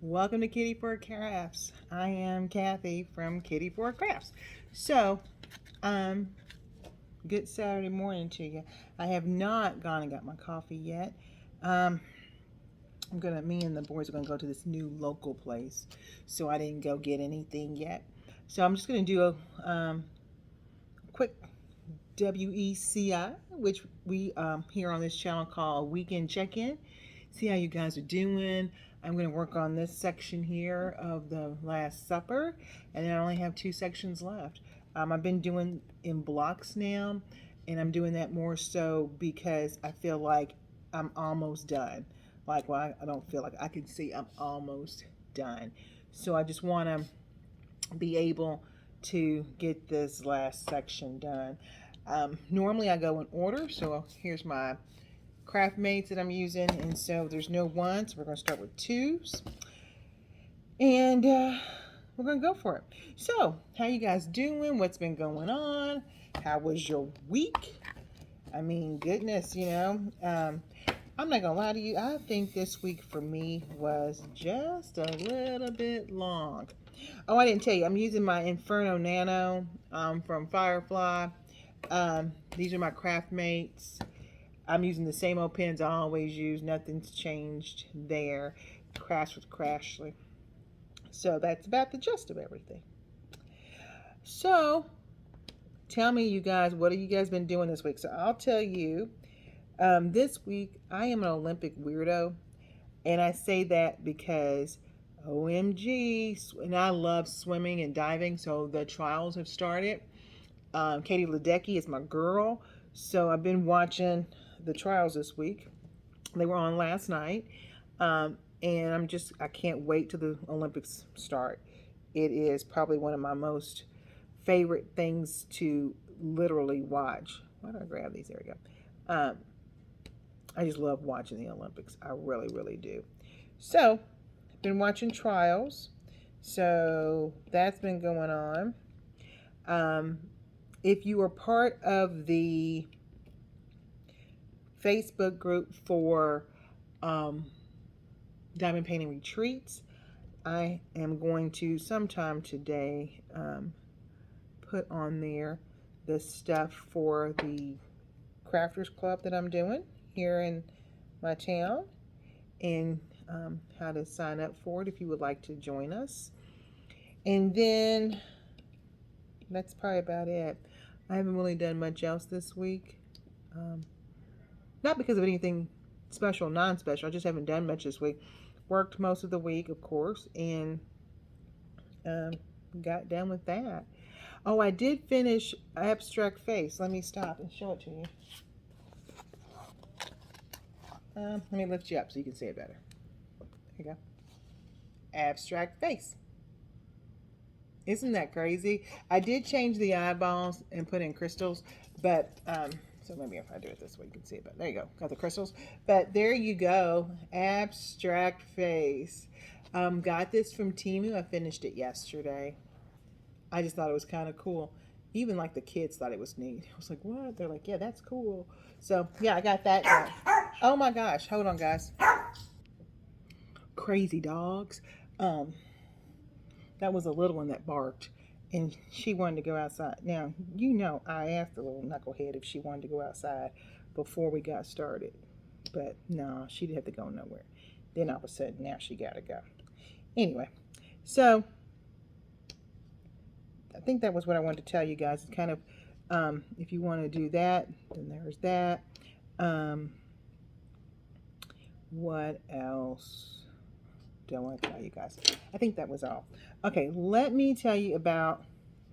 Welcome to Kitty for Crafts. I am Kathy from Kitty for Crafts. So, good Saturday morning to you. I have not gone and got my coffee yet. Me and the boys are gonna go to this new local place, so I didn't go get anything yet. So I'm just gonna do a quick WECI, which we here on this channel call Weekend Check-In. See how you guys are doing. I'm going to work on this section here of the Last Supper, and then I only have 2 sections left. I've been doing in blocks now, and I'm doing that more so because I feel like I'm almost done. Like, well, I don't feel like, I can see I'm almost done. So I just want to be able to get this last section done. Normally I go in order, so here's my craft mates that I'm using, and so there's no ones, so we're going to start with 2s, and we're going to go for it. So, how you guys doing? What's been going on? How was your week? I mean, goodness, I'm not gonna lie to you, I think this week for me was just a little bit long. Oh, I didn't tell you, I'm using my Inferno Nano from Firefly. These are my craft mates. I'm using the same old pens I always use. Nothing's changed there. Crafts with Crashly. So that's about the gist of everything. So tell me, you guys, what have you guys been doing this week? So I'll tell you, this week I am an Olympic weirdo. And I say that because OMG, and I love swimming and diving. So the trials have started. Katie Ledecky is my girl. So I've been watching the trials this week. They were on last night. And I can't wait till the Olympics start. It is probably one of my most favorite things to literally watch. Why did I grab these? There we go. I just love watching the Olympics. I really, really do. So, I've been watching trials. So, that's been going on. If you are part of the Facebook group for diamond painting retreats, I am going to sometime today put on there the stuff for the crafters club that I'm doing here in my town, and how to sign up for it if you would like to join us. And then that's probably about it. I haven't really done much else this week. Not because of anything special, non-special. I just haven't done much this week. Worked most of the week, of course, and got done with that. Oh, I did finish Abstract Face. Let me stop and show it to you. Let me lift you up so you can see it better. There you go. Abstract Face. Isn't that crazy? I did change the eyeballs and put in crystals, but so maybe if I do it this way you can see it. But there you go, got the crystals. But there you go, Abstract Face. Got this from Temu. I finished it yesterday. I just thought it was kind of cool. Even like the kids thought it was neat. I was like, what? They're like, yeah, that's cool. So yeah, I got that done. Oh my gosh, hold on, guys. Crazy dogs. That was a little one that barked, and she wanted to go outside. Now, I asked the little knucklehead if she wanted to go outside before we got started, but no, she didn't have to go nowhere. Then all of a sudden, now she got to go. Anyway, so I think that was what I wanted to tell you guys. It's kind of, if you want to do that, then there's that. What else do I want to tell you guys? I think that was all. Okay, let me tell you about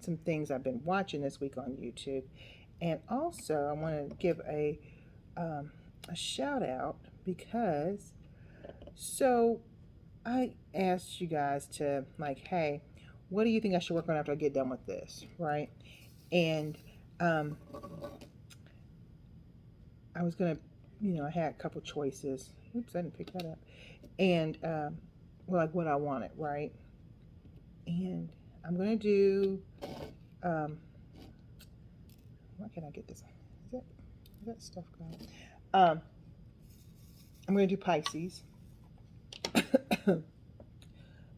some things I've been watching this week on YouTube. And also, I want to give a shout out because, so I asked you guys to, like, hey, what do you think I should work on after I get done with this, right? And I was going to, I had a couple choices. Oops, I didn't pick that up. And, like what I wanted, right? And I'm going to do, why can't I get this? Is that stuff going? I'm going to do Pisces.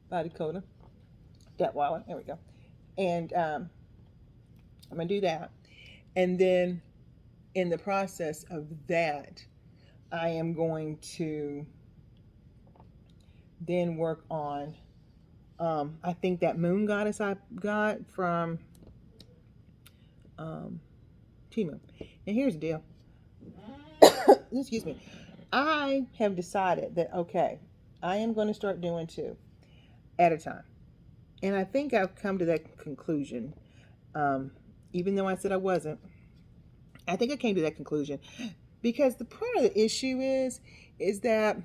by Dakota Detweiler. There we go. And I'm going to do that. And then in the process of that, I am going to then work on, I think that moon goddess I got from Timu. And here's the deal. Excuse me. I have decided that, okay, I am going to start doing 2 at a time. And I think I've come to that conclusion. Even though I said I wasn't, I think I came to that conclusion because the part of the issue is that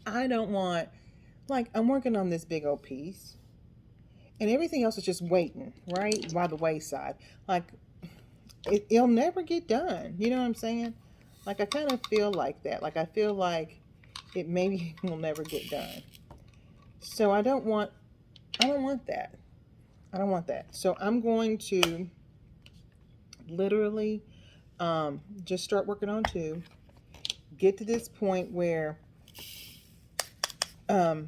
I don't want, like, I'm working on this big old piece and everything else is just waiting, right, by the wayside. Like, it'll never get done. You know what I'm saying? Like, I kind of feel like that. Like, I feel like it maybe will never get done. So I don't want that. I don't want that. So I'm going to literally just start working on 2. Get to this point where I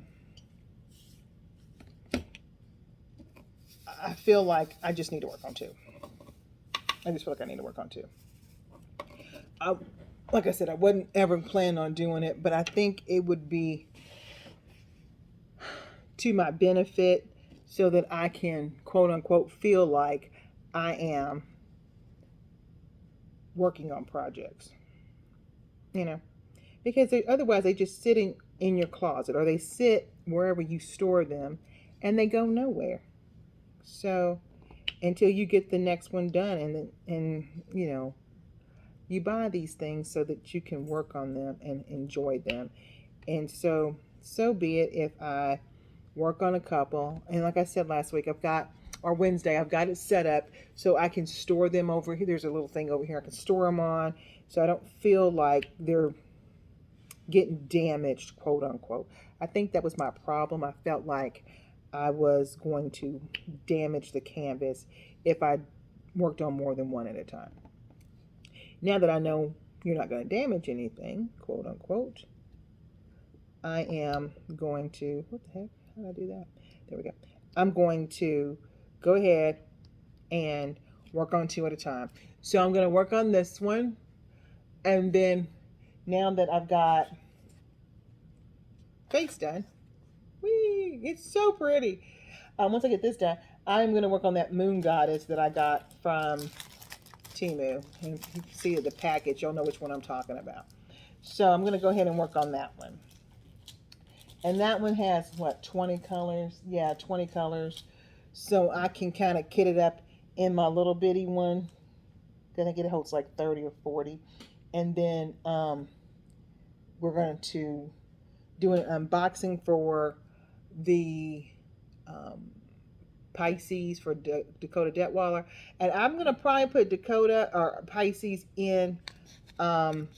feel like I just need to work on 2. I just feel like I need to work on 2. Like I said, I wasn't ever planning on doing it, but I think it would be to my benefit so that I can, quote unquote, feel like I am working on projects. You know, because otherwise they just sit in your closet or they sit wherever you store them and they go nowhere. So until you get the next one done and you know, you buy these things so that you can work on them and enjoy them. And so be it if I work on a couple. And like I said last week, or Wednesday, I've got it set up so I can store them over here. There's a little thing over here I can store them on so I don't feel like they're getting damaged, quote unquote. I think that was my problem. I felt like I was going to damage the canvas if I worked on more than one at a time. Now that I know you're not going to damage anything, quote unquote, I am going to, what the heck? How did I do that? There we go. I'm going to go ahead and work on 2 at a time. So I'm going to work on this one. And then now that I've got face done, whee, it's so pretty. Once I get this done, I'm going to work on that moon goddess that I got from Timu. And if you can see the package, you'll know which one I'm talking about. So I'm going to go ahead and work on that one. And that one has, what, 20 colors? Yeah, 20 colors. So I can kind of kit it up in my little bitty one. I think it holds like 30 or 40. And then we're going to do an unboxing for the Pisces for Dakota Detweiler. And I'm going to probably put Dakota or Pisces in. I'm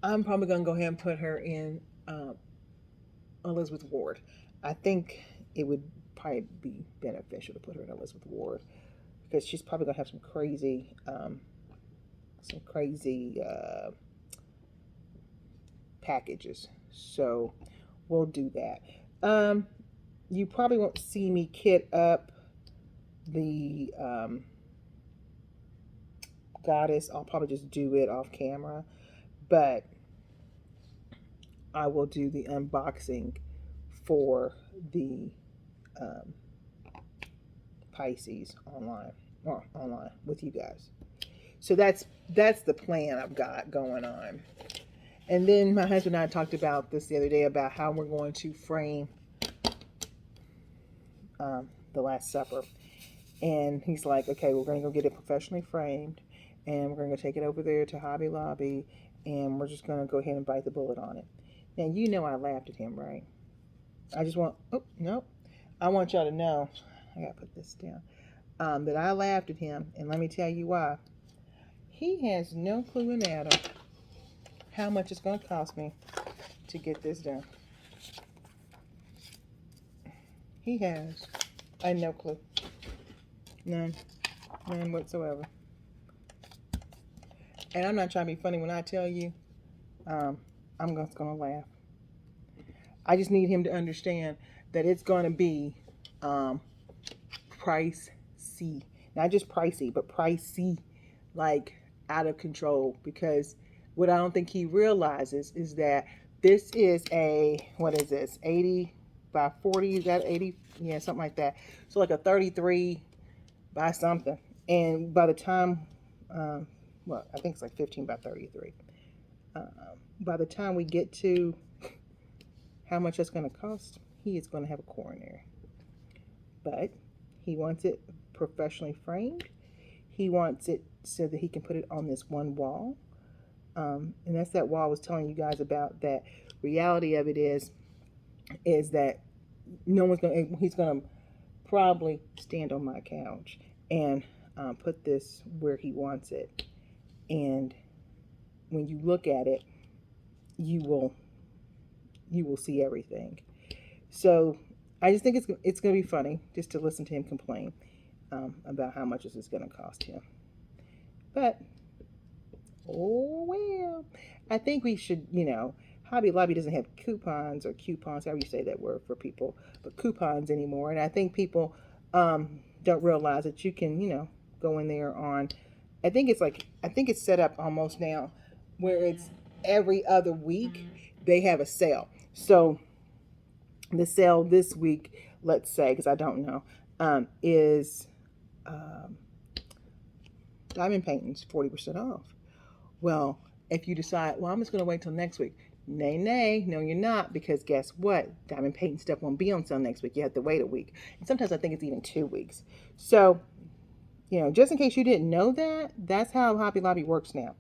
probably going to go ahead and put her in Elizabeth Ward. I think it would probably be beneficial to put her in Elizabeth Ward because she's probably going to have some crazy packages. So we'll do that. You probably won't see me kit up the goddess. I'll probably just do it off camera, but I will do the unboxing for the Pisces online with you guys. So that's the plan I've got going on. And then my husband and I talked about this the other day about how we're going to frame the Last Supper. And he's like, okay, we're going to go get it professionally framed, and we're going to go take it over there to Hobby Lobby, and we're just going to go ahead and bite the bullet on it. Now, you know I laughed at him, right? I want y'all to know, I got to put this down, that I laughed at him, and let me tell you why. He has no clue in Adam how much it's going to cost me to get this done. He has. I have no clue. None whatsoever. And I'm not trying to be funny when I tell you, I'm just going to laugh. I just need him to understand that it's going to be um, pricey. Not just pricey, but pricey, like out of control. Because what I don't think he realizes is that this is a, what is this, 80 by 40? Is that 80? Yeah, something like that. So like a 33 by something. And by the time, um, well, I think it's like 15 by 33. Um, by the time we get to how much that's going to cost, he is going to have a coronary. But he wants it professionally framed. He wants it so that he can put it on this one wall. And that's that wall I was telling you guys about. That reality of it is that no one's going to, he's going to probably stand on my couch and put this where he wants it. And when you look at it, you will see everything. So I just think it's going to be funny just to listen to him complain about how much this is going to cost him. But oh well, I think we should, Hobby Lobby doesn't have coupons, however you say that word for people, but coupons anymore. And I think people don't realize that you can, go in there on. I think it's set up almost now where it's every other week they have a sale. So the sale this week, let's say, because I don't know, is diamond paintings 40% off. Well, if you decide, well, I'm just going to wait till next week. Nay, nay, no, you're not, because guess what? Diamond painting stuff won't be on sale next week. You have to wait a week. And sometimes I think it's even 2 weeks. So, just in case you didn't know that, that's how Hobby Lobby works now.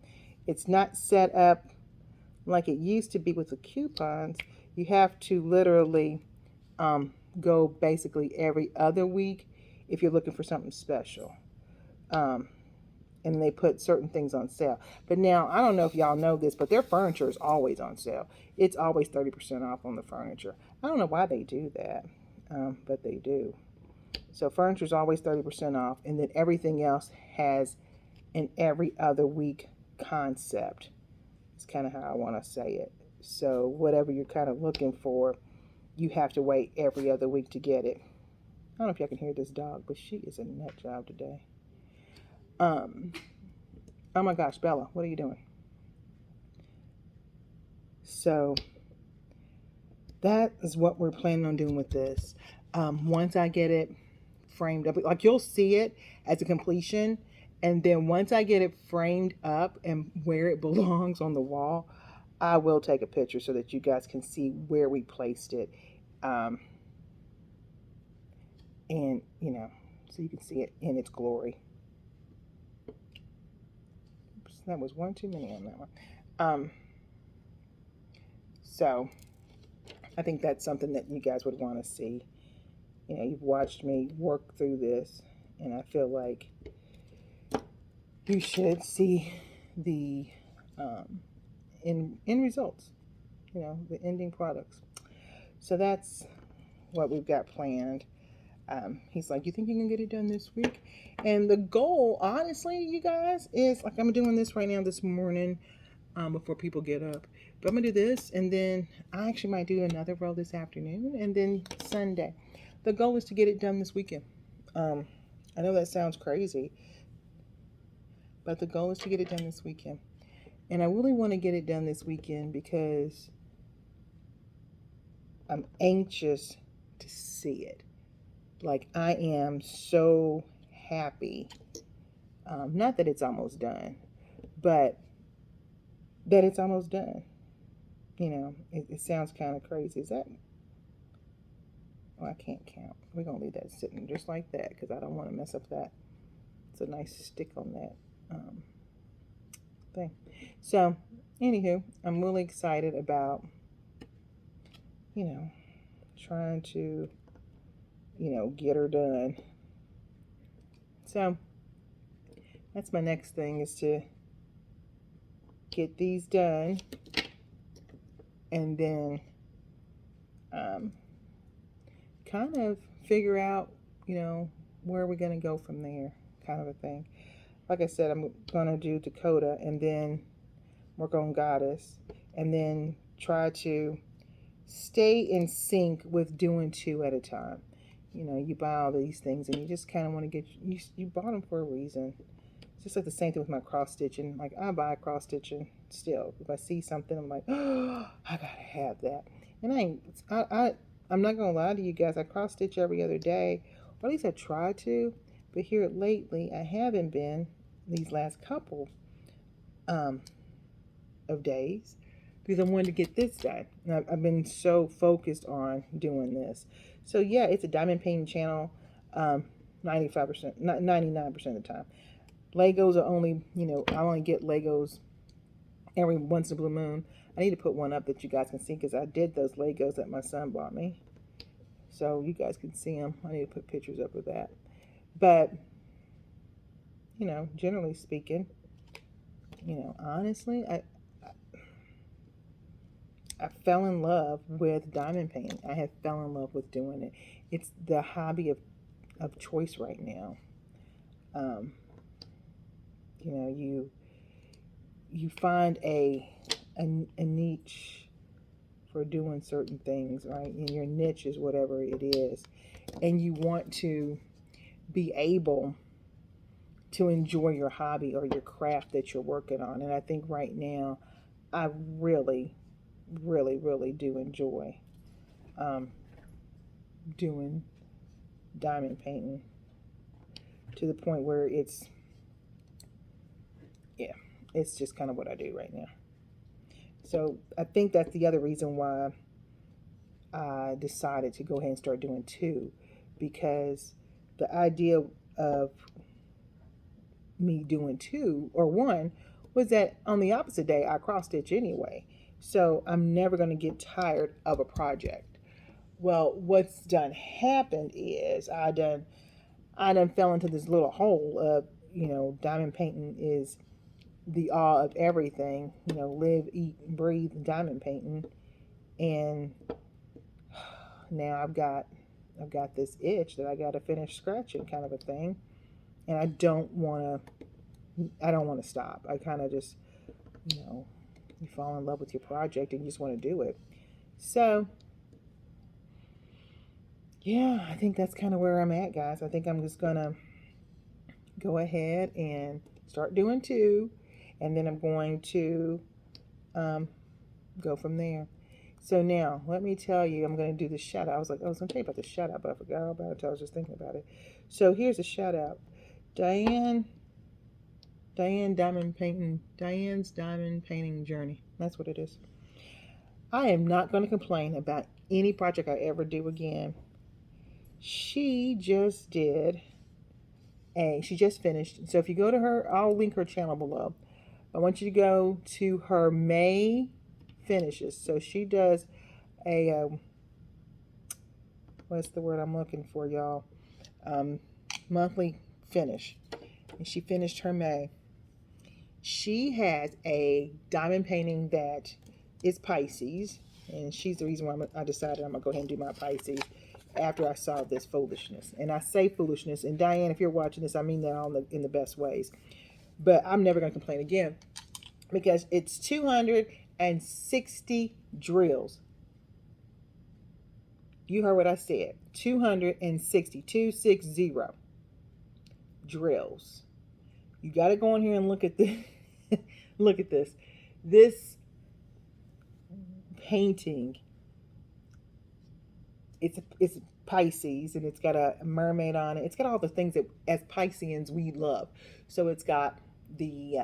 It's not set up like it used to be with the coupons. You have to literally go basically every other week if you're looking for something special. And they put certain things on sale. But now, I don't know if y'all know this, but their furniture is always on sale. It's always 30% off on the furniture. I don't know why they do that, but they do. So furniture is always 30% off, and then everything else has an every other week concept. It's kind of how I want to say it. So whatever you're kind of looking for, you have to wait every other week to get it. I don't know if y'all can hear this dog, but she is a nut job today. Oh my gosh, Bella, what are you doing? So that is what we're planning on doing with this. Once I get it framed up, like you'll see it as a completion, and then once I get it framed up and where it belongs on the wall, I will take a picture so that you guys can see where we placed it. And so you can see it in its glory. Oops, that was one too many on that one. So I think that's something that you guys would want to see. You've watched me work through this, and I feel like you should see the end results, the ending products. So that's what we've got planned. He's like, you think you can get it done this week? And the goal, honestly, you guys, is like I'm doing this right now this morning before people get up. But I'm going to do this, and then I actually might do another row this afternoon, and then Sunday. The goal is to get it done this weekend. I know that sounds crazy, but the goal is to get it done this weekend. And I really want to get it done this weekend because I'm anxious to see it. Like, I am so happy. Not that it's almost done, but that it's almost done. It sounds kind of crazy. Is that? Oh, I can't count. We're going to leave that sitting just like that because I don't want to mess up that. It's a nice stick on that thing. So, anywho, I'm really excited about, trying to, get her done. So, that's my next thing is to get these done and then kind of figure out, where we're going to go from there, kind of a thing. Like I said, I'm going to do Dakota and then work on Goddess and then try to stay in sync with doing two at a time. You know, you buy all these things and you just kind of want to get, you bought them for a reason. It's just like the same thing with my cross stitching. Like, I buy cross stitching still. If I see something, I'm like, oh, I gotta have that. And I'm not gonna lie to you guys. I cross stitch every other day, or at least I try to. But here lately, I haven't been these last couple um, of days because I wanted to get this done. And I've been so focused on doing this. So yeah, it's a diamond painting channel. 95%, 99% of the time. Legos are only, I only get Legos every once in a blue moon. I need to put one up that you guys can see because I did those Legos that my son bought me. So you guys can see them. I need to put pictures up of that. But, generally speaking, honestly, I fell in love with diamond painting. I have fell in love with doing it. It's the hobby of choice right now. You find a niche for doing certain things, right? And your niche is whatever it is. And you want to be able to enjoy your hobby or your craft that you're working on. And I think right now, I really, really, really do enjoy doing diamond painting to the point where it's just kind of what I do right now. So I think that's the other reason why I decided to go ahead and start doing two, because the idea of me doing two or one was that on the opposite day I cross stitch anyway. So I'm never going to get tired of a project. Well, what's done happened is I done fell into this little hole of, diamond painting is the awe of everything. Live, eat, breathe diamond painting. And now I've got this itch that I got to finish scratching, kind of a thing. And I don't want to stop. I kind of just, you fall in love with your project and you just want to do it. So, yeah, I think that's kind of where I'm at, guys. I think I'm just going to go ahead and start doing two. And then I'm going to go from there. So now, let me tell you, I'm going to do the shout out. I was going to tell you about the shout out, but I forgot all about it until I was just thinking about it. So here's a shout out. Diane's diamond painting journey. That's what it is. I am not going to complain about any project I ever do again. She just finished. So if you go to her, I'll link her channel below. I want you to go to her May finishes. So she does a, what's the word I'm looking for, y'all? Monthly finish. And she finished her May. She has a diamond painting that is Pisces. And she's the reason why I decided I'm going to go ahead and do my Pisces after I saw this foolishness. And I say foolishness. And Diane, if you're watching this, I mean that all in the best ways. But I'm never going to complain again because it's 260 drills. You heard what I said. 260 drills. You got to go in here and look at this. Look at this. This painting, it's Pisces, and it's got a mermaid on it. It's got all the things that as Pisceans we love. So it's got the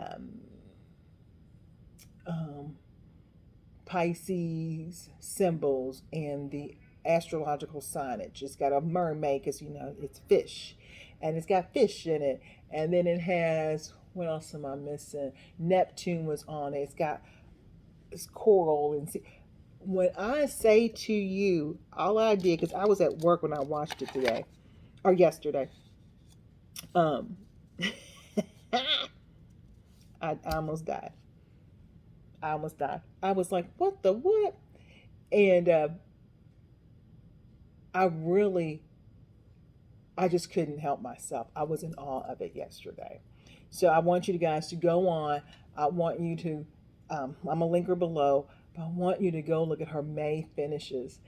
Pisces symbols and the astrological signage. It's got a mermaid because it's fish, and it's got fish in it. And then it has, what else am I missing? Neptune was on it. It's got this coral and when I say to you, all I did, because I was at work when I watched it today or yesterday. I almost died. I was like, what the what? And I just couldn't help myself. I was in awe of it yesterday. So I want you guys to go on. I want you to, I'm a linker below, But I want you to go look at her May finishes.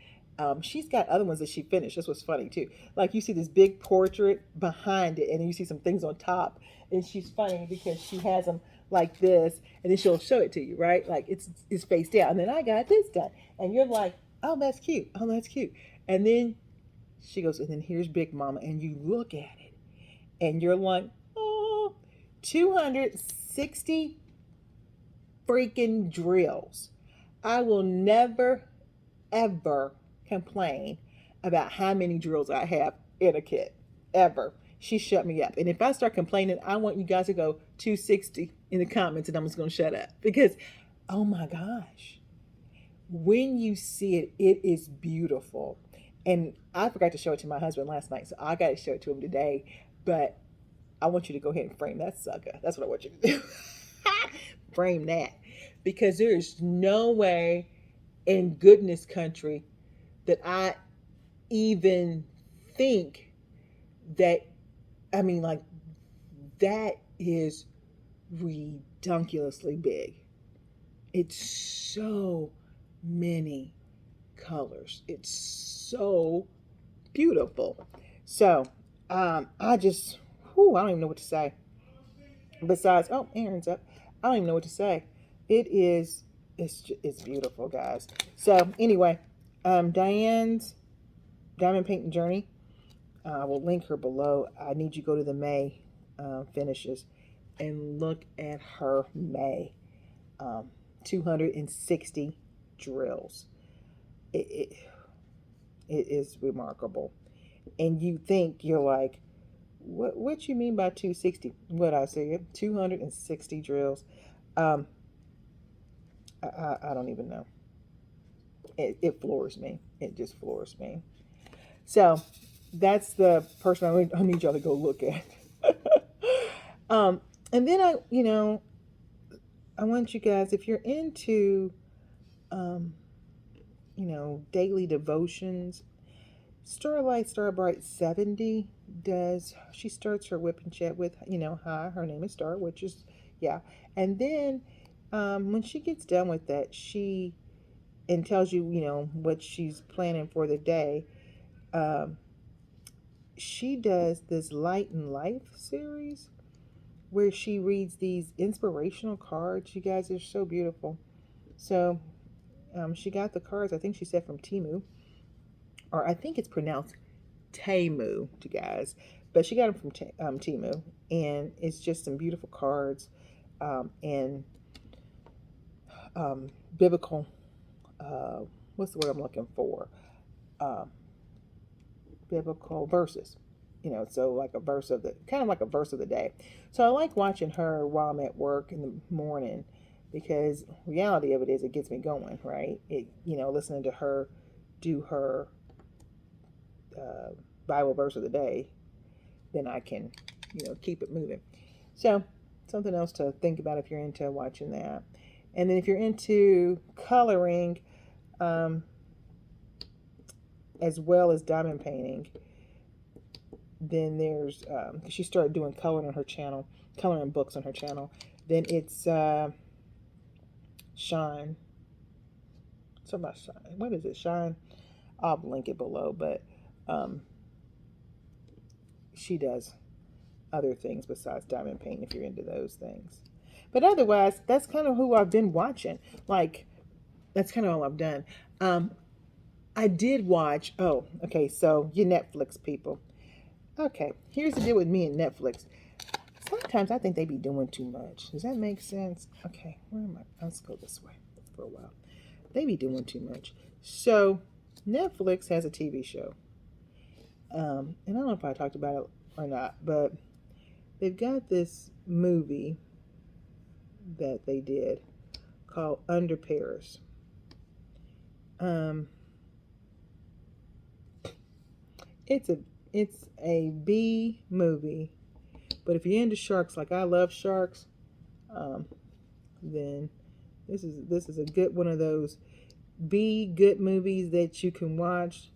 She's got other ones that she finished. This was funny too. Like you see this big portrait behind it, and then you see some things on top. And she's funny because she has them like this, and then she'll show it to you, right? Like it's face down. And then I got this done, and you're like, oh, that's cute. Oh, that's cute. And then she goes, and then here's Big Mama, and you look at it, and you're like, oh, 260 freaking drills. I will never, ever complain about how many drills I have in a kit. Ever. She shut me up. And if I start complaining, I want you guys to go 260 in the comments and I'm just going to shut up. Because, oh my gosh, when you see it, it is beautiful. And I forgot to show it to my husband last night, so I got to show it to him today. But I want you to go ahead and frame that sucker. That's what I want you to do. Frame that. Because there is no way in goodness country that I even think that, I mean, like, that is redonkulously big. It's so many colors. It's so beautiful. So, I just, I don't even know what to say. Besides, oh, Aaron's up. I don't even know what to say. It's beautiful, guys. So anyway, Diane's Diamond Painting Journey. I will link her below. I need you to go to the May finishes and look at her May. 260 drills. It is remarkable. And you think you're like, what you mean by 260? What I say, 260 drills. I don't even know. It floors me. It just floors me. So that's the person I need y'all to go look at. And then I want you guys, if you're into, daily devotions, Starlight Starbright 70 she starts her WIP-N-CHAT with, hi, her name is Star, which is, yeah. And then when she gets done with that, she tells you, what she's planning for the day. She does this Light in Life series where she reads these inspirational cards. You guys are so beautiful. So she got the cards, I think she said from Temu, or I think it's pronounced Temu, to guys, but she got them from Temu, and it's just some beautiful cards and biblical. What's the word I'm looking for? Biblical verses. So like a verse of the kind of like a verse of the day. So I like watching her while I'm at work in the morning, because reality of it is it gets me going, right? Listening to her do her Bible verse of the day, then I can, keep it moving. So something else to think about if you're into watching that. And then if you're into coloring, as well as diamond painting, then there's, she started doing coloring on her channel, coloring books on her channel. Then it's Shine. Something about Shine. What is it? Shine. I'll link it below, but she does other things besides diamond painting if you're into those things. But otherwise, that's kind of who I've been watching. Like, that's kind of all I've done. I did watch, so you Netflix people. Okay, here's the deal with me and Netflix. Sometimes I think they be doing too much. Does that make sense? Okay, where am I? Let's go this way for a while. They be doing too much. So, Netflix has a TV show. And I don't know if I talked about it or not, but they've got this movie that they did called Under Paris. It's a B movie, but if you're into sharks like I love sharks, then this is a good one of those B good movies that you can watch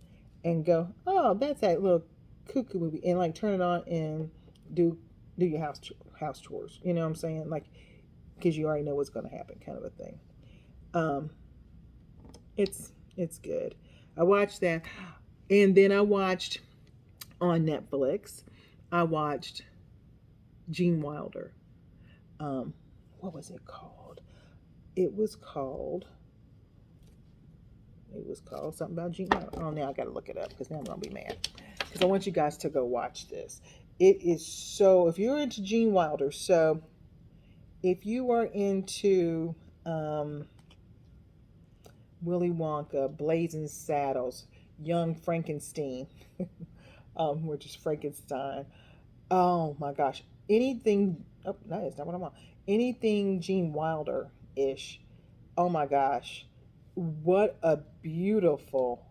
and go, oh, that's that little cuckoo movie, and like turn it on and do your house chores. You know what I'm saying? Like, because you already know what's going to happen, kind of a thing. It's good. I watched that, and then I watched on Netflix. I watched Gene Wilder. Um, what was it called? It was called. It was called something about Gene Wilder. Oh, now I got to look it up because now I'm gonna be mad because I want you guys to go watch this. It is so. If you're into Gene Wilder, so if you are into um, Willy Wonka, Blazing Saddles, Young Frankenstein, which is Frankenstein. Oh my gosh. Anything, oh, that is not what I'm on. Anything Gene Wilder ish. Oh my gosh. What a beautiful,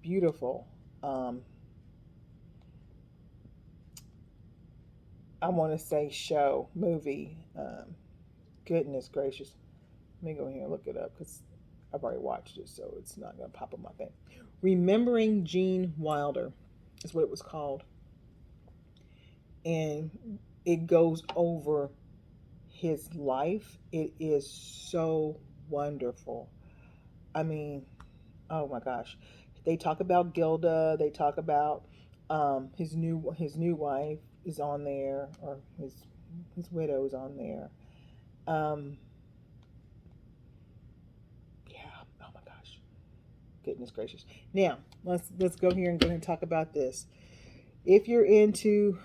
beautiful, um, I want to say show, movie. Goodness gracious. Let me go here and look it up because I've already watched it, so it's not going to pop up my thing. Remembering Gene Wilder is what it was called. And it goes over his life. It is so wonderful. I mean, oh my gosh. They talk about Gilda. They talk about his new wife is on there, or his widow is on there. Um, yeah. Oh my gosh. Goodness gracious. Now let's go here and go ahead and talk about this. If you're into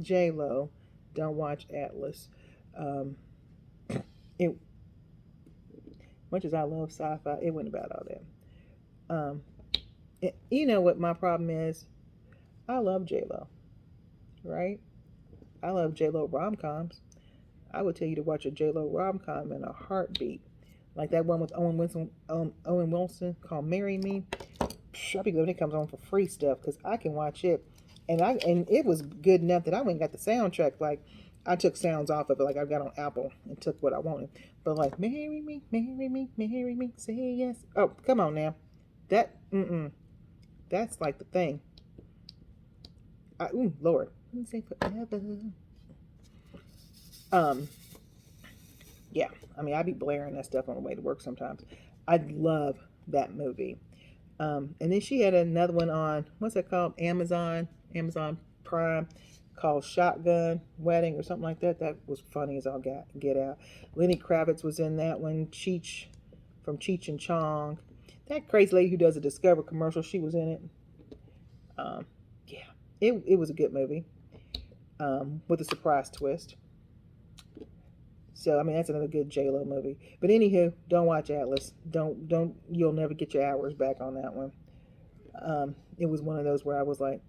J Lo, don't watch Atlas. Um, it much as I love sci-fi, it wasn't about all that. You know what my problem is? I love J Lo, right? I love J Lo rom coms. I would tell you to watch a J Lo rom com in a heartbeat, like that one with Owen Wilson called "Marry Me." I'll be glad it comes on for free stuff because I can watch it, and it was good enough that I went and got the soundtrack. Like I took sounds off of it, like I got on Apple and took what I wanted. But like "Marry Me, Marry Me, Marry Me, Say Yes." Oh, come on now, that's like the thing. Lord, let me say forever. Um, yeah, I mean, I be blaring that stuff on the way to work sometimes. I love that movie. And then she had another one on what's it called? Amazon Prime, called Shotgun Wedding or something like that. That was funny as all get out. Lenny Kravitz was in that one. Cheech from Cheech and Chong. That crazy lady who does a Discover commercial, she was in it. Um, yeah, it was a good movie with a surprise twist. So I mean that's another good J Lo movie. But anywho, don't watch Atlas. Don't you'll never get your hours back on that one. It was one of those where I was like,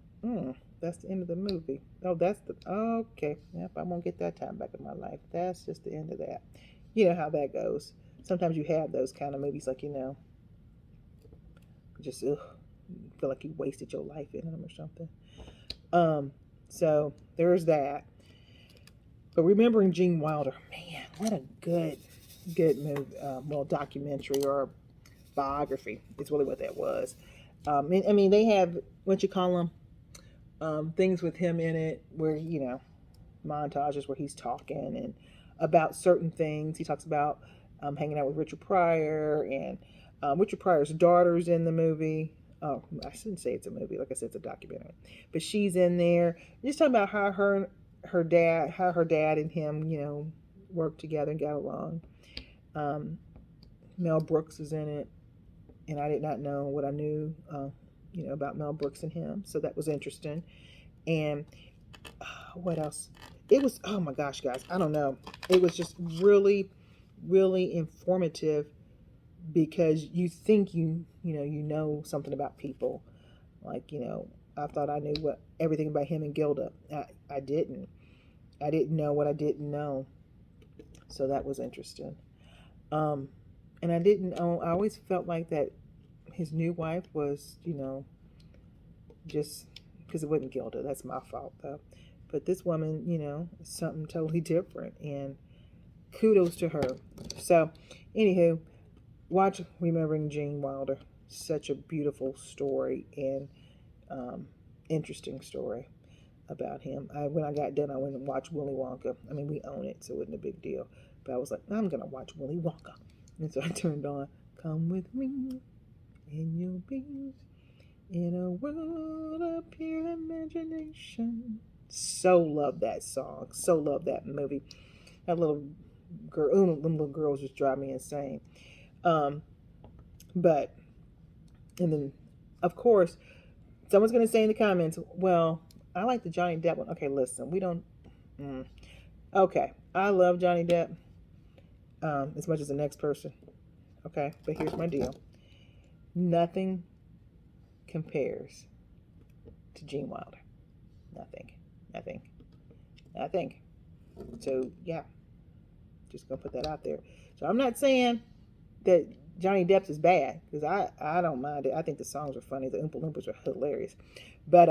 that's the end of the movie. Oh, that's the okay. Yep, I won't get that time back in my life. That's just the end of that. You know how that goes. Sometimes you have those kind of movies, like just feel like you wasted your life in them or something. Um, so there's that. But remembering Gene Wilder, man, what a good movie. Well, documentary or biography is really what that was. I mean, they have what you call them, things with him in it, where montages where he's talking and about certain things. He talks about hanging out with Richard Pryor, and Richard Pryor's daughter's in the movie. Oh, I shouldn't say it's a movie. Like I said, it's a documentary, but she's in there. Just talking about how her dad and him, worked together and got along. Um, Mel Brooks is in it, and I did not know what I knew, about Mel Brooks and him. So that was interesting. And what else? It was, oh my gosh, guys, I don't know. It was just really, really informative because you think you know something about people. Like, I thought I knew everything about him and Gilda. I didn't. I didn't know what I didn't know. So that was interesting. Um, and I didn't know, I always felt like that his new wife was, just because it wasn't Gilda. That's my fault, though. But this woman, is something totally different. And kudos to her. So, anywho, watch Remembering Gene Wilder. Such a beautiful story and interesting story about him. When I got done, I went and watched Willy Wonka. I mean, we own it, so it wasn't a big deal. But I was like, I'm going to watch Willy Wonka. And so I turned on Come with me and you'll be in a world of pure imagination. So love that song. So love that movie. That little girl, them little girls just drive me insane. Um, but and then, of course, someone's gonna say in the comments, "Well, I like the Johnny Depp one." Okay, listen, we don't. Mm, okay, I love Johnny Depp as much as the next person. Okay, but here's my deal: nothing compares to Gene Wilder. Nothing, nothing, nothing. So yeah, just gonna put that out there. So I'm not saying that Johnny Depp's is bad because I don't mind it. I think the songs are funny. The Oompa Loompas are hilarious, but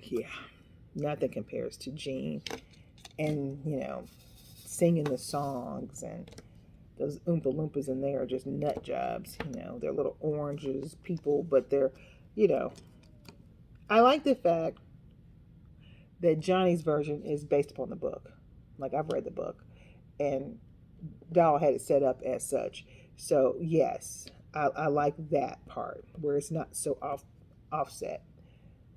yeah, nothing compares to Gene and singing the songs, and those Oompa Loompas in there are just nut jobs. They're little oranges people, but they're you know I like the fact that Johnny's version is based upon the book. Like I've read the book, and Doll had it set up as such. So yes, I like that part where it's not so offset.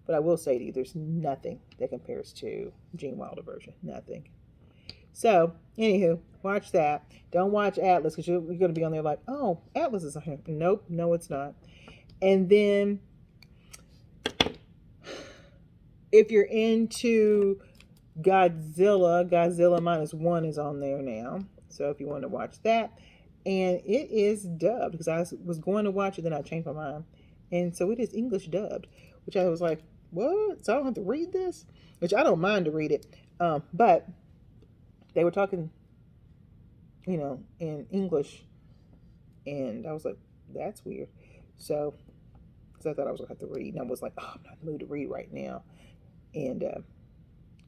But I will say to you, there's nothing that compares to Gene Wilder version. Nothing. So, anywho, watch that. Don't watch Atlas because you're going to be on there like, oh, Atlas is on here. Nope, no, it's not. And then, if you're into Godzilla, Godzilla -1 is on there now. So if you want to watch that, and it is dubbed because I was going to watch it, then I changed my mind, and so it is English dubbed, which I was like, what? So I don't have to read this, which I don't mind to read it, but they were talking, in English, and I was like, that's weird. So, because I thought I was gonna have to read, and I was like, oh, I'm not in the mood to read right now, and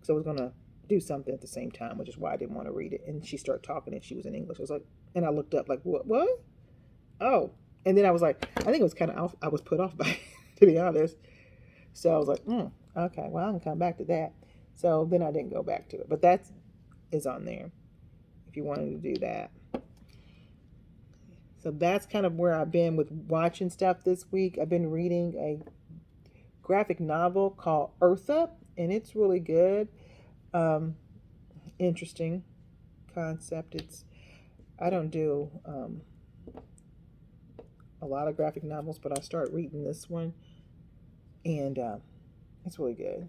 so I was gonna do something at the same time, which is why I didn't want to read it. And she started talking, and she was in English. I was like, and I looked up, like, what? Oh, and then I was like, I think it was kind of I was put off by it, to be honest. So I was like, okay, well, I can come back to that. So then I didn't go back to it, but that is on there if you wanted to do that. So that's kind of where I've been with watching stuff this week. I've been reading a graphic novel called Eartha, and it's really good. Interesting concept. I don't do a lot of graphic novels, but I start reading this one, and it's really good.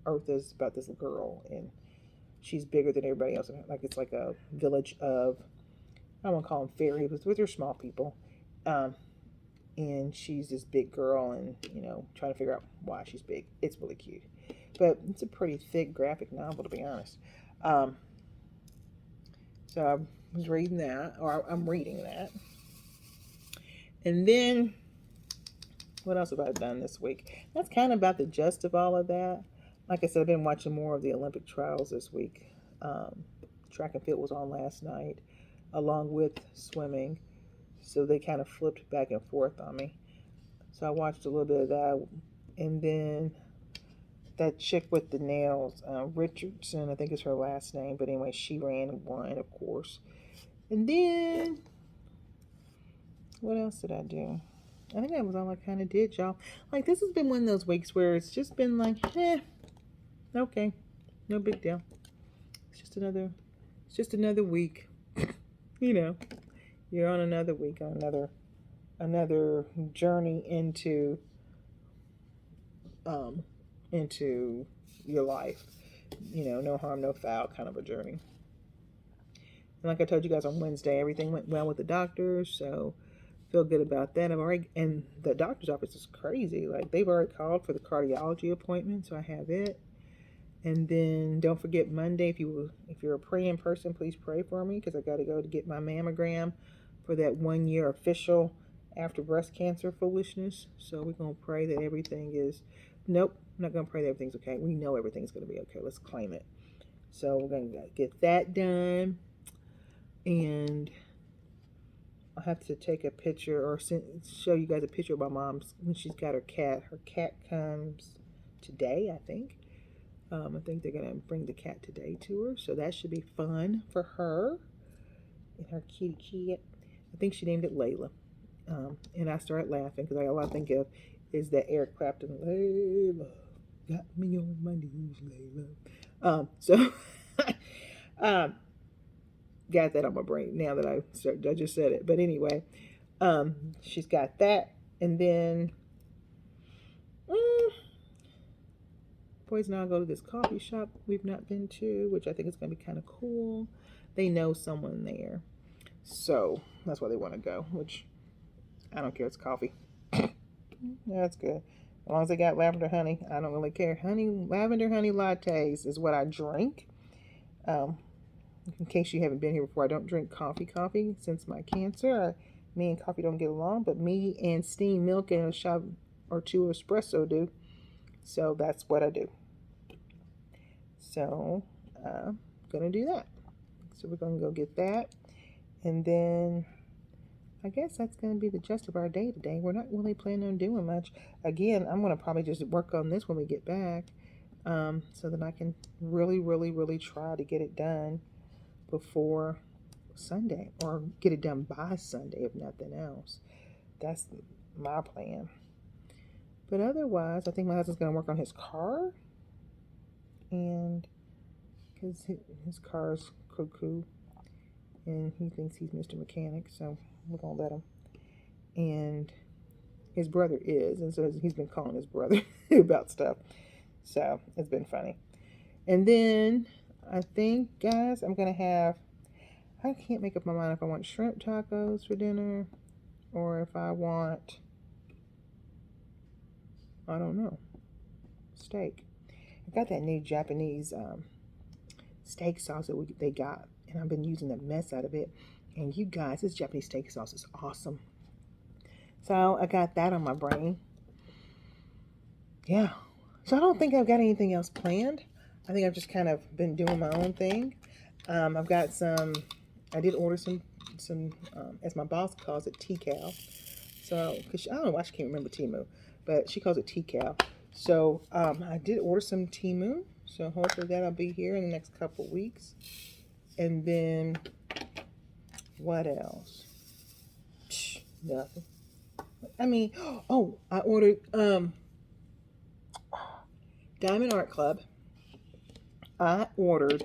Eartha's about this girl, and she's bigger than everybody else. Like it's like a village of, I don't want to call them fairies, but with her small people. And she's this big girl, and trying to figure out why she's big. It's really cute, but it's a pretty thick graphic novel, to be honest. So I was reading that, or I'm reading that, and then what else have I done this week? That's kind of about the gist of all of that. Like I said, I've been watching more of the Olympic trials this week. Track and field was on last night, along with swimming. So they kind of flipped back and forth on me. So I watched a little bit of that. And then that chick with the nails, Richardson, I think is her last name. But anyway, she ran and won, of course. And then, what else did I do? I think that was all I kind of did, y'all. Like, this has been one of those weeks where it's just been like, okay, no big deal. It's just another week. You're on another week, on another journey into your life. No harm, no foul kind of a journey. And like I told you guys on Wednesday, everything went well with the doctor, so feel good about that. And the doctor's office is crazy. Like they've already called for the cardiology appointment, so I have it. And then don't forget Monday, if you're a praying person, please pray for me because I got to go to get my mammogram for that 1 year official after breast cancer foolishness. So we're going to pray that everything is, nope, I'm not going to pray that everything's okay. We know everything's going to be okay. Let's claim it. So we're going to get that done. And I'll have to take a picture or show you guys a picture of my mom's when she's got her cat. Her cat comes today, I think. I think they're going to bring the cat today to her. So that should be fun for her. and her kitty cat. I think she named it Layla. And I started laughing because all I think of is that Eric Clapton, Layla, got me on my knees, Layla. So um, got that on my brain now that I just said it. But anyway, she's got that, and then boys and I'll go to this coffee shop we've not been to, which I think is going to be kind of cool. They know someone there, so that's why they want to go. Which I don't care. It's coffee. That's good. As long as they got lavender honey, I don't really care. Lavender honey lattes is what I drink. Um, in case you haven't been here before, I don't drink coffee since my cancer. Me and coffee don't get along, but me and steamed milk and a shot or two of espresso do. So that's what I do. So gonna do that. So we're gonna go get that, and then I guess that's going to be the gist of our day today. We're not really planning on doing much. Again, I'm going to probably just work on this when we get back, so that I can really try to get it done before Sunday, or get it done by Sunday, if nothing else. That's my plan. But otherwise, I think my husband's going to work on his car, and because his car's cuckoo, and he thinks he's Mr. Mechanic, so we're going to let him. And his brother is, and so he's been calling his brother about stuff. So it's been funny. And then I think, guys, I'm going to have, I can't make up my mind if I want shrimp tacos for dinner or if I want, I don't know, steak. I got that new Japanese steak sauce that they got, and I've been using the mess out of it. And you guys, this Japanese steak sauce is awesome. So I got that on my brain. Yeah. So I don't think I've got anything else planned. I think I've just kind of been doing my own thing. I've got I did order some as my boss calls it, T-Cal. So, because I don't know why she can't remember Timu, but she calls it T-Cal. So I did order some Timu. So hopefully that'll be here in the next couple weeks. And then what else? Nothing. I mean, oh, I ordered Diamond Art Club. I ordered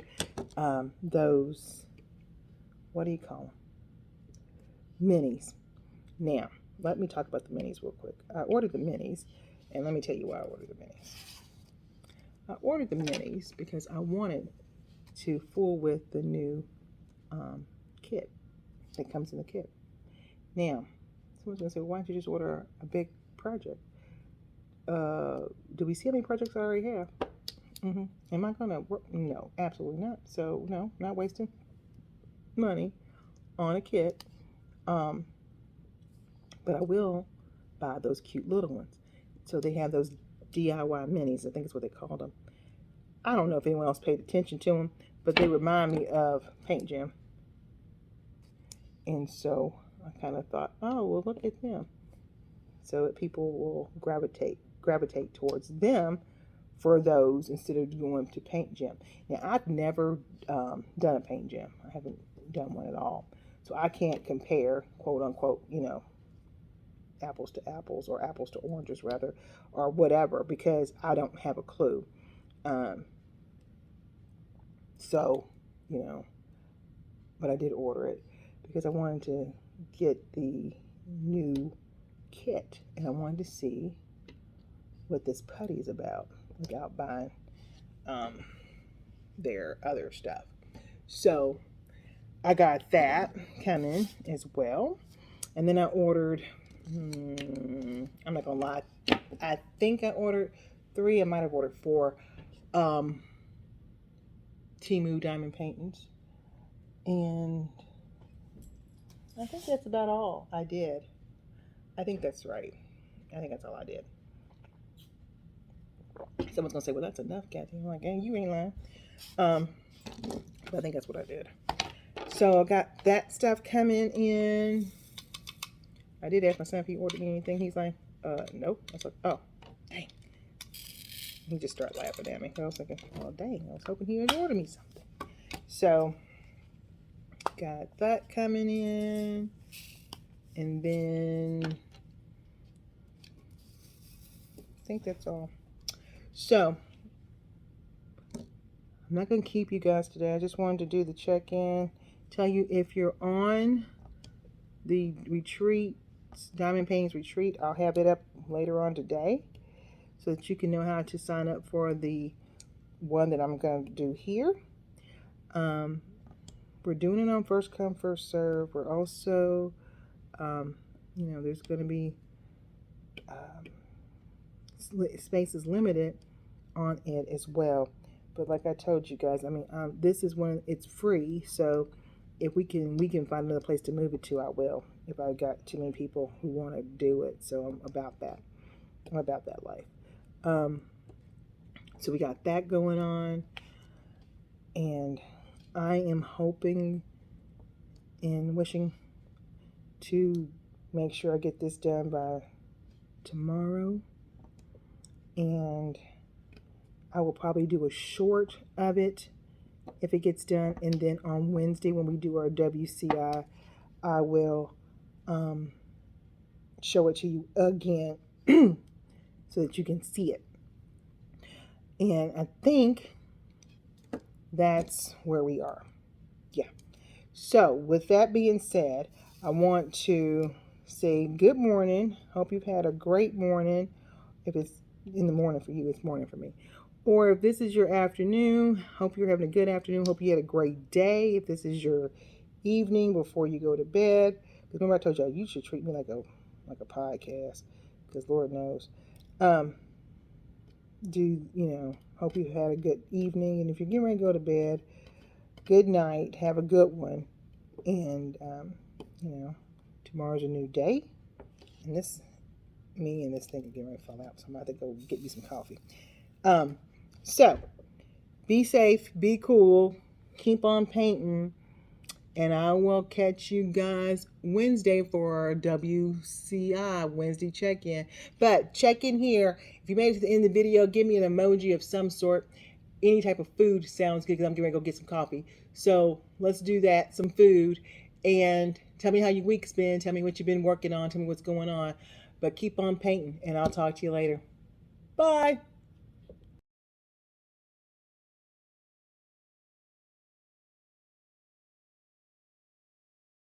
those, what do you call them? Minis. Now, let me talk about the minis real quick. I ordered the minis, and let me tell you why I ordered the minis. I ordered the minis because I wanted to fool with the new kit that comes in the kit. Now, someone's going to say, why don't you just order a big project? Do we see how many projects I already have? Am I going to work? No, absolutely not. So, no, not wasting money on a kit. But I will buy those cute little ones. So they have those DIY minis, I think is what they call them. I don't know if anyone else paid attention to them, but they remind me of Paint Jam. And so I kind of thought, oh, well, look at them. So that people will gravitate towards them for those instead of going to Paint Jam. Now, I've never done a Paint Jam. I haven't done one at all. So I can't compare, quote unquote, apples to apples, or apples to oranges rather, or whatever, because I don't have a clue. So, but I did order it because I wanted to get the new kit, and I wanted to see what this putty is about without buying their other stuff. So I got that coming as well. And then I ordered, I'm not gonna lie, I think I ordered 3, I might have ordered 4 Temu diamond paintings. And I think that's about all I did. I think that's right. I think that's all I did. Someone's gonna say, well, that's enough, Kathy. I'm like, hey, you ain't lying. But I think that's what I did. So I got that stuff coming in. I did ask my son if he ordered anything. He's like, nope. I was like, oh, dang. He just started laughing at me. I was thinking, oh, dang. I was hoping he would order me something. So got that coming in. And then I think that's all. So I'm not going to keep you guys today. I just wanted to do the check-in. Tell you if you're on the retreat, Diamond Paintings Retreat, I'll have it up later on today so that you can know how to sign up for the one that I'm going to do here. We're doing it on first come, first serve. We're also, there's going to be space is limited on it as well. But like I told you guys, this is when it's free. So if we can find another place to move it to, I will. If I got too many people who want to do it, so I'm about that. I'm about that life. So we got that going on, and I am hoping and wishing to make sure I get this done by tomorrow, and I will probably do a short of it if it gets done, and then on Wednesday when we do our WCI, I will show it to you again so that you can see it. And I think that's where we are. Yeah. So with that being said, I want to say good morning. Hope you've had a great morning. If it's in the morning for you, it's morning for me. Or if this is your afternoon, hope you're having a good afternoon. Hope you had a great day. If this is your evening before you go to bed, because remember I told y'all you should treat me like a podcast, because Lord knows. Hope you had a good evening, and if you're getting ready to go to bed, good night. Have a good one, and tomorrow's a new day, and me and this thing are getting ready to fall out, so I'm about to go get me some coffee. So be safe, be cool, keep on painting, and I will catch you guys Wednesday for our WCI Wednesday check-in. But check in here. If you made it to the end of the video, give me an emoji of some sort. Any type of food sounds good because I'm getting ready to go get some coffee. So let's do that, some food. And tell me how your week's been. Tell me what you've been working on. Tell me what's going on. But keep on painting, and I'll talk to you later. Bye.